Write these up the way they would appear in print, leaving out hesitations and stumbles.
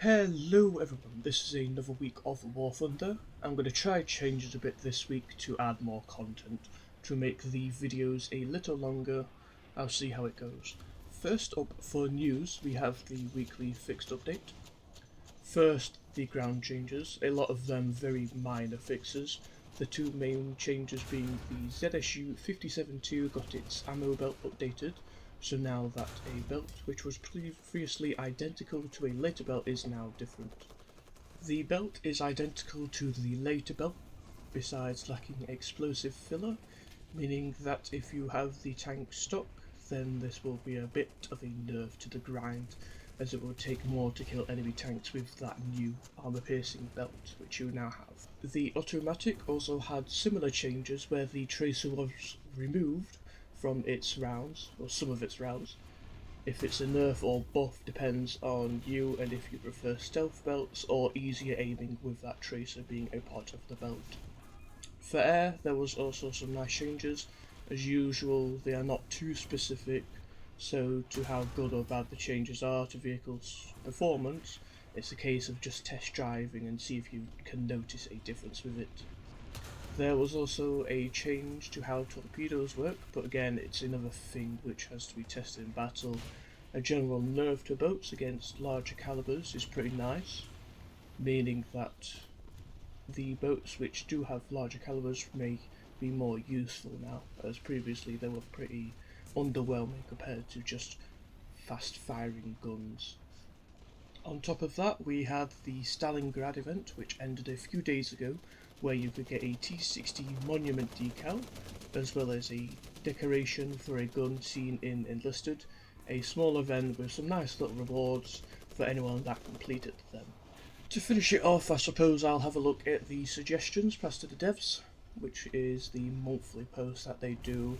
Hello everyone, this is another week of War Thunder. I'm going to try change it a bit this week to add more content, to make the videos a little longer. I'll see how it goes. First up for news, we have the weekly fixed update. First, the ground changes, a lot of them very minor fixes. The two main changes being the ZSU 57-2 got its ammo belt updated, so now that a belt which was previously identical to a later belt is now different. The belt is identical to the later belt, besides lacking explosive filler, meaning that if you have the tank stock, then this will be a bit of a nerf to the grind, as it will take more to kill enemy tanks with that new armor-piercing belt, which you now have. The automatic also had similar changes where the tracer was removed from its rounds, or some of its rounds. If it's a nerf or buff depends on you, and if you prefer stealth belts or easier aiming with that tracer being a part of the belt. For air, there was also some nice changes. As usual, they are not too specific, so to how good or bad the changes are to vehicles' performance, it's a case of just test driving and see if you can notice a difference with it. There was also a change to how torpedoes work, but again it's another thing which has to be tested in battle. A general nerf to boats against larger calibers is pretty nice, meaning that the boats which do have larger calibers may be more useful now, as previously they were pretty underwhelming compared to just fast firing guns. On top of that, we had the Stalingrad event, which ended a few days ago, where you could get a T60 monument decal, as well as a decoration for a gun seen in Enlisted, a small event with some nice little rewards for anyone that completed them. To finish it off, I suppose I'll have a look at the suggestions passed to the devs, which is the monthly post that they do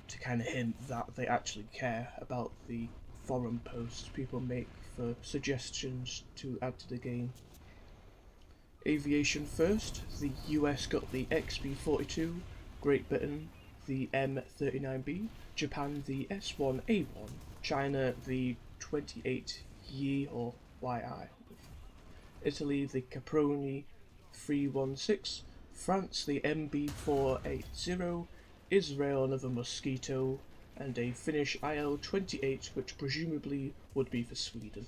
to kind of hint that they actually care about the forum posts people make for suggestions to add to the game. Aviation first, the US got the XB-42, Great Britain the M39B, Japan the S1A1, China the 28Y or YI, Italy the Caproni 316, France the MB480, Israel another Mosquito, and a Finnish IL-28 which presumably would be for Sweden.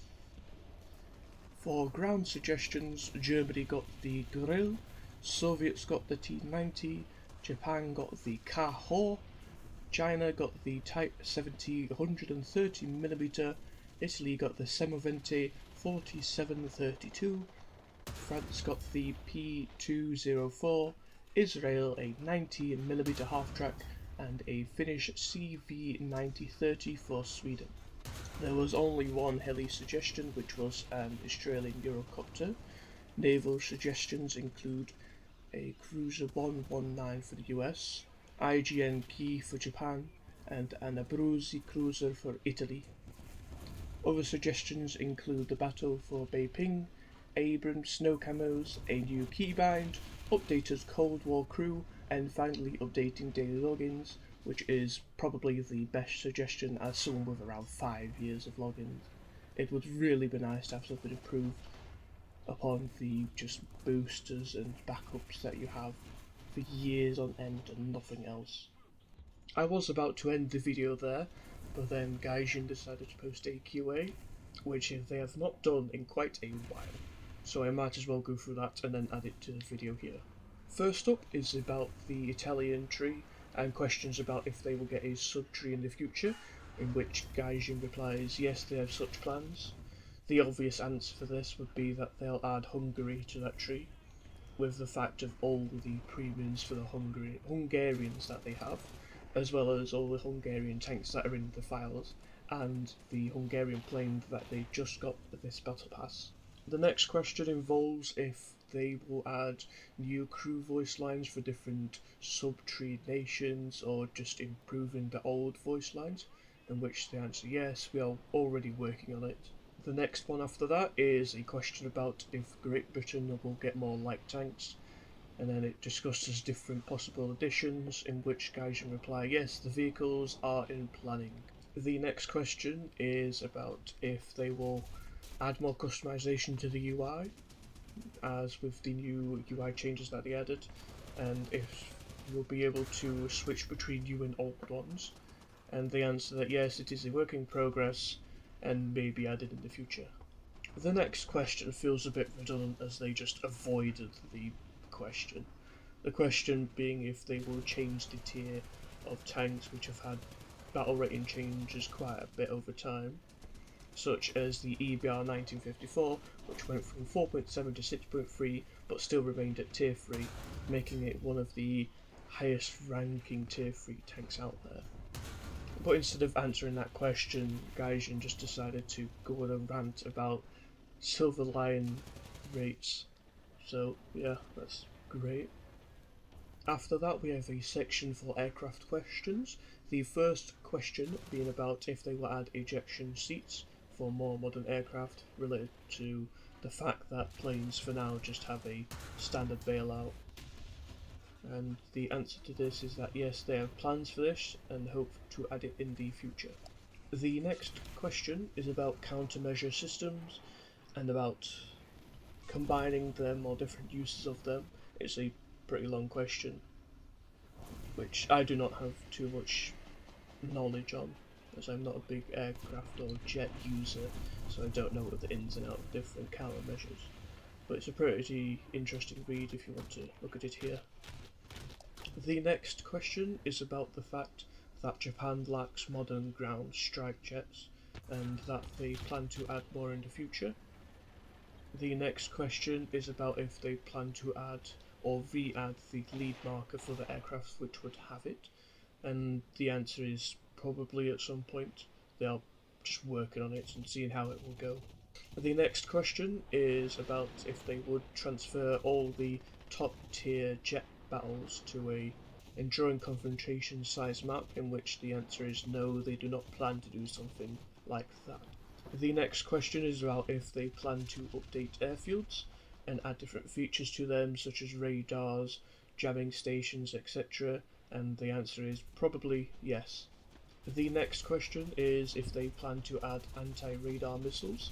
For ground suggestions, Germany got the Grill, Soviets got the T-90, Japan got the Ka-Ho, China got the Type 70 130mm, Italy got the Semoventi 4732, France got the P204, Israel a 90mm half-track, and a Finnish CV9030 for Sweden. There was only one heli suggestion, which was an Australian Eurocopter. Naval suggestions include a Cruiser 119 for the US, IGN Key for Japan, and an Abruzzi cruiser for Italy. Other suggestions include the battle for Beiping, Abrams snow camos, a new keybind, updated Cold War crew, and finally updating daily logins, which is probably the best suggestion as someone with around 5 years of logins. It would really be nice to have something improved upon the just boosters and backups that you have for years on end and nothing else. I was about to end the video there, but then Gaijin decided to post a QA, which they have not done in quite a while, so I might as well go through that and then add it to the video here. First up is about the Italian tree, and questions about if they will get a sub-tree in the future, in which Gaijin replies yes, they have such plans. The obvious answer for this would be that they'll add Hungary to that tree, with the fact of all the premiums for the Hungarians that they have, as well as all the Hungarian tanks that are in the files, and the Hungarian plane that they just got with this battle pass. The next question involves if they will add new crew voice lines for different sub-tree nations, or just improving the old voice lines, in which they answer yes, we are already working on it. The next one after that is a question about if Great Britain will get more light tanks, and then it discusses different possible additions, in which Gaijin reply yes, the vehicles are in planning. The next question is about if they will add more customization to the UI, as with the new UI changes that they added, and if you'll be able to switch between new and old ones. And they answer that yes, it is a work in progress and may be added in the future. The next question feels a bit redundant as they just avoided the question. The question being if they will change the tier of tanks which have had battle rating changes quite a bit over time, such as the EBR 1954, which went from 4.7 to 6.3 but still remained at tier 3, making it one of the highest ranking tier 3 tanks out there. But instead of answering that question, Gaijin just decided to go on a rant about Silver Lion rates. So yeah, that's great. After that we have a section for aircraft questions. The first question being about if they will add ejection seats for more modern aircraft, related to the fact that planes for now just have a standard bailout. And the answer to this is that yes, they have plans for this and hope to add it in the future. The next question is about countermeasure systems and about combining them or different uses of them. It's a pretty long question, which I do not have too much knowledge on, as I'm not a big aircraft or jet user, so I don't know the ins and outs of different countermeasures. But it's a pretty interesting read if you want to look at it here. The next question is about the fact that Japan lacks modern ground strike jets and that they plan to add more in the future. The next question is about if they plan to add or re-add the lead marker for the aircraft which would have it, and the answer is probably at some point. They are just working on it and seeing how it will go. The next question is about if they would transfer all the top tier jet battles to a enduring confrontation size map, in which the answer is no, they do not plan to do something like that. The next question is about if they plan to update airfields and add different features to them, such as radars, jamming stations, etc., and the answer is probably yes. The next question is if they plan to add anti-radar missiles,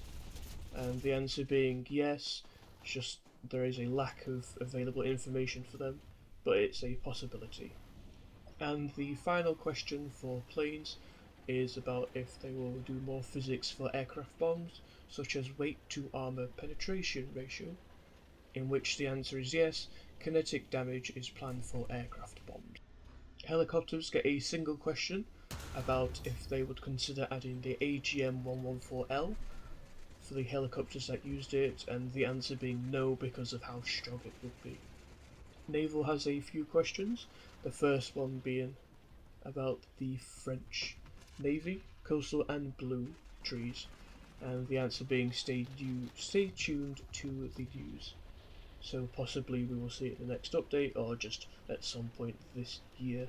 and the answer being yes, just there is a lack of available information for them, but it's a possibility. And the final question for planes is about if they will do more physics for aircraft bombs, such as weight to armour penetration ratio, in which the answer is yes, kinetic damage is planned for aircraft bombs. Helicopters get a single question about if they would consider adding the AGM-114L for the helicopters that used it, and the answer being no because of how strong it would be. Naval has a few questions, the first one being about the French Navy, coastal and blue trees, and the answer being stay tuned to the news. So possibly we will see it in the next update or just at some point this year.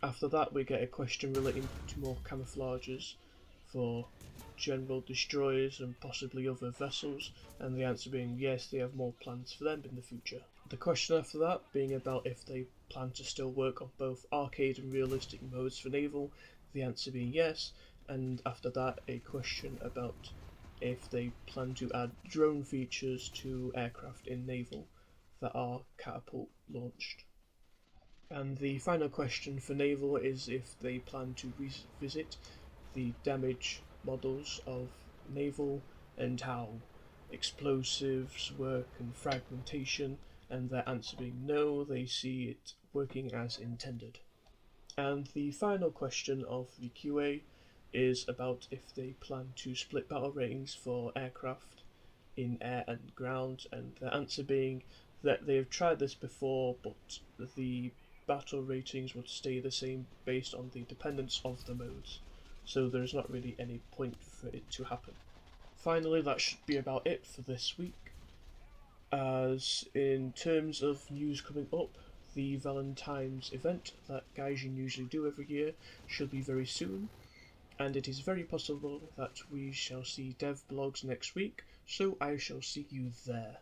After that we get a question relating to more camouflages for general destroyers and possibly other vessels, and the answer being yes, they have more plans for them in the future. The question after that being about if they plan to still work on both arcade and realistic modes for naval, the answer being yes, and after that a question about if they plan to add drone features to aircraft in naval that are catapult launched. And the final question for naval is if they plan to revisit the damage models of naval and how explosives work and fragmentation, and their answer being no, they see it working as intended. And the final question of the QA is about if they plan to split battle ratings for aircraft in air and ground, and the answer being that they have tried this before, but the battle ratings would stay the same based on the dependence of the modes, so there's not really any point for it to happen. Finally, that should be about it for this week. As in terms of news coming up, the Valentine's event that Gaijin usually do every year should be very soon, and it is very possible that we shall see dev blogs next week, so I shall see you there.